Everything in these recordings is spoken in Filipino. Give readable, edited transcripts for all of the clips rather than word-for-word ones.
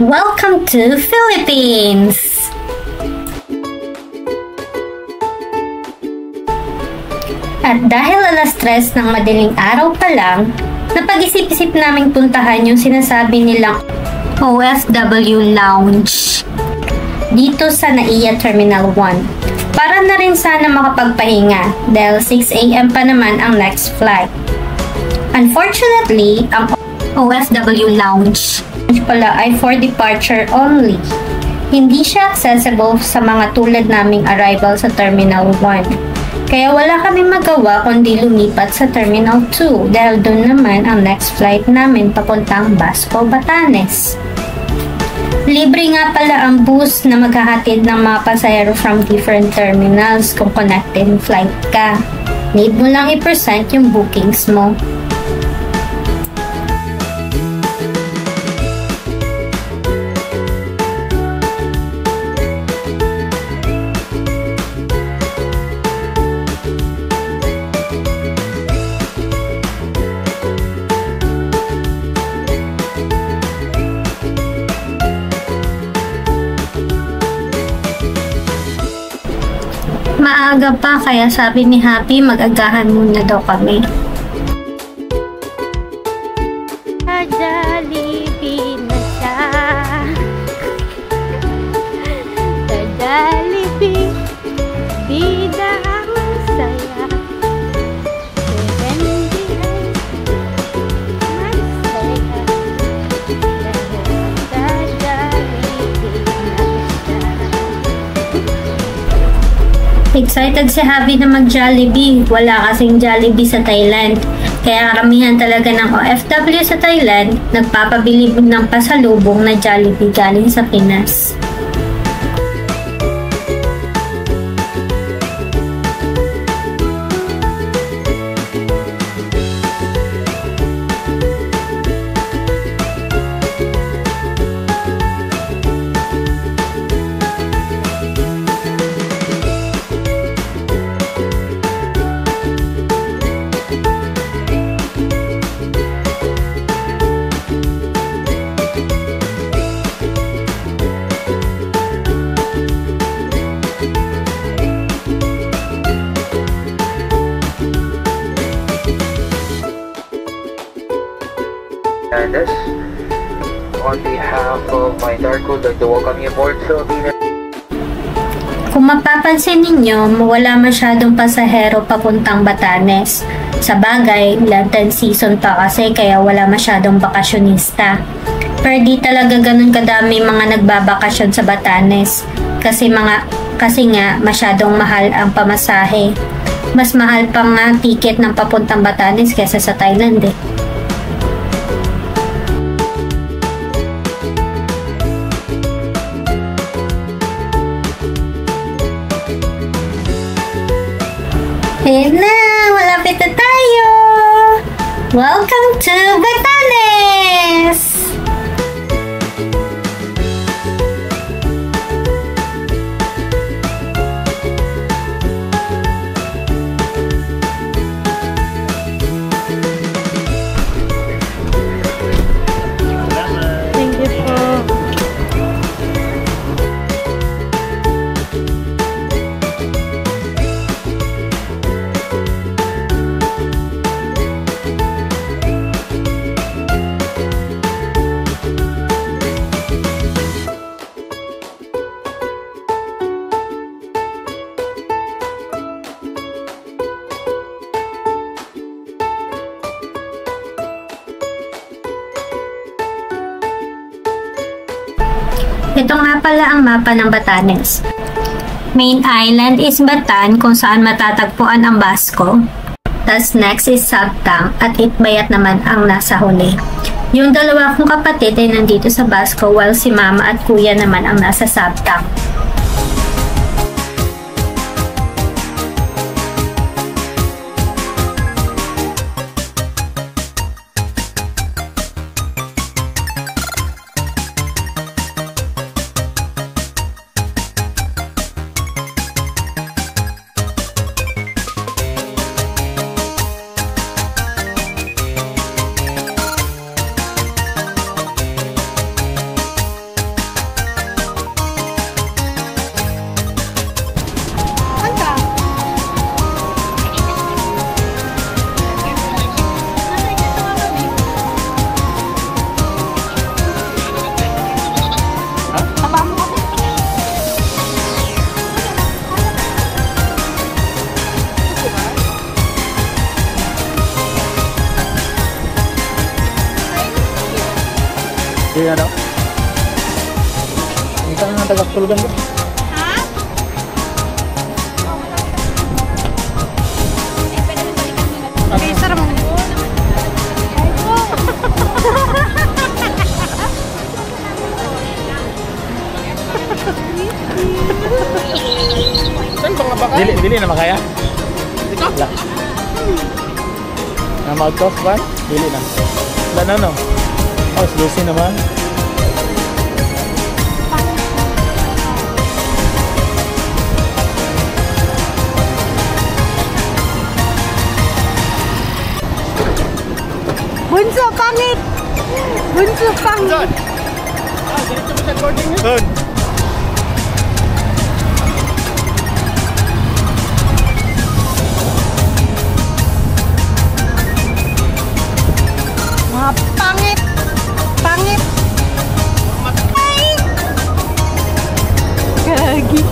Welcome to Philippines! At dahil alas 3 ng madaling araw pa lang, napag-isip-isip naming puntahan yung sinasabi nilang OFW Lounge dito sa NAIA Terminal 1 para na rin sana makapagpahinga dahil 6 AM pa naman ang next flight. Unfortunately, ang OFW Lounge pala ay for departure only. Hindi siya accessible sa mga tulad naming arrival sa Terminal 1. Kaya wala kaming magawa kundi lumipat sa Terminal 2 dahil doon naman ang next flight namin papuntang Basco, Batanes. Libre nga pala ang bus na maghahatid ng mga pasahero from different terminals kung connected flight ka. Need mo lang i-present yung bookings mo. Maaga pa kaya sabi ni Happy mag-agahan muna daw kami. Jollibee na siya. Sa Jollibee, bida ang saya. Serenity ay masaya. Sa Jollibee na siya. Excited si Happy na mag-Jollibee. Wala kasing Jollibee sa Thailand. Kaya karamihan talaga ng OFW sa Thailand nagpapabili ng pasalubong na Jollibee galing sa Pinas. On behalf of my Darko, I'd like to welcome you aboard Philippines. Kung mapapansin ninyo, wala masyadong pasahero papuntang Batanes. Sa bagay, Lenten season pa kasi kaya wala masyadong bakasyonista. Pero di talaga ganun kadami mga nagbabakasyon sa Batanes kasi nga masyadong mahal ang pamasahe. Mas mahal pa nga ticket ng papuntang Batanes kaysa sa Thailand eh. Ayan na! Malapit na tayo! Welcome to Batanes! Thank you po. Ito nga pala ang mapa ng Batanes. Main island is Batan kung saan matatagpuan ang Basco. Tas next is Sabtang at Itbayat naman ang nasa huli. Yung dalawa kong kapatid ay nandito sa Basco while si mama at kuya naman ang nasa Sabtang. Hindi na daw. Hindi ka nga tagaptulugan ko. Sarap mo. Dili na makaya? Wala. Na mag-toss ba? Dili na. Wala na no? Oh, slusi naman. Bunso, pangit! Bunso, pangit! Doon. Mga pangit! Pangit! Pangit! Gagi.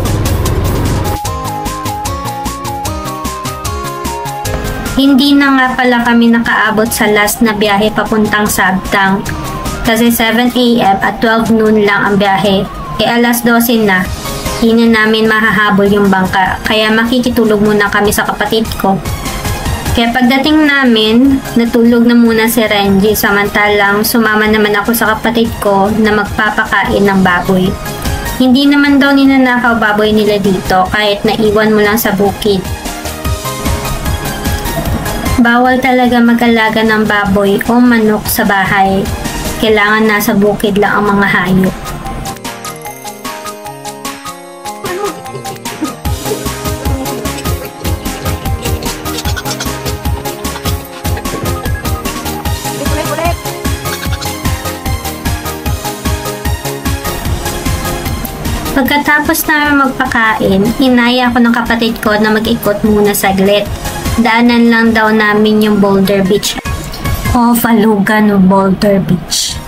Hindi na nga pala kami nakaabot sa last na biyahe papuntang Sabtang. Kasi 7 AM at 12 noon lang ang biyahe. Alas 12 na, hindi na namin mahahabol yung bangka. Kaya makikitulog muna kami sa kapatid ko. Kaya pagdating namin, natulog na muna si Renji. Samantalang sumama naman ako sa kapatid ko na magpapakain ng baboy. Hindi naman daw ninanakaw baboy nila dito kahit naiwan mo lang sa bukid. Bawal talaga mag-alaga ng baboy o manok sa bahay. Kailangan nasa bukid lang ang mga hayop. Ulit. Pagkatapos namin magpakain, inaya ako ng kapatid ko na mag-ikot muna saglit. Daanan lang daw namin yung Boulder Beach. O Falugan o Boulder Beach.